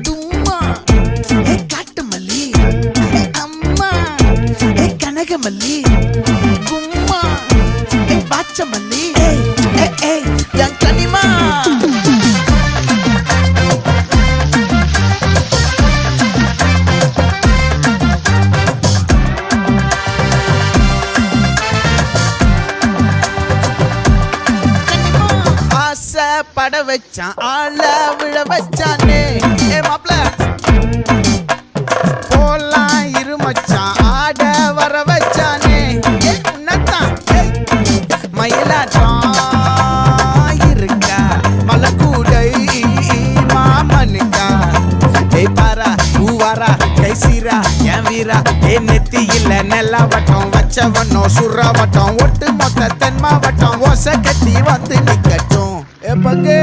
தும்மா காட்டு மல்லி அம்மா கனகமல்லி கும்மா பாச்ச மல்லி என் கனிமா பட வச்சான் ஆள விழ வச்சானே மாப்ள போலாம் இருமச்சான் ஆட வர வச்சானே உன்னத்தான் மயிலாட்டம் இருக்கா மலக்கூடை மாமனுக்கா பாரா பூவாரா கைசீரா என் வீரா நெத்தி இல்ல நெல்லா வட்டம் வச்சவனோ சுறா வட்டம் ஒட்டு மொத்த தென் மாவட்டம் ஓசை கட்டி வந்து நிக்கட்டும் பங்கே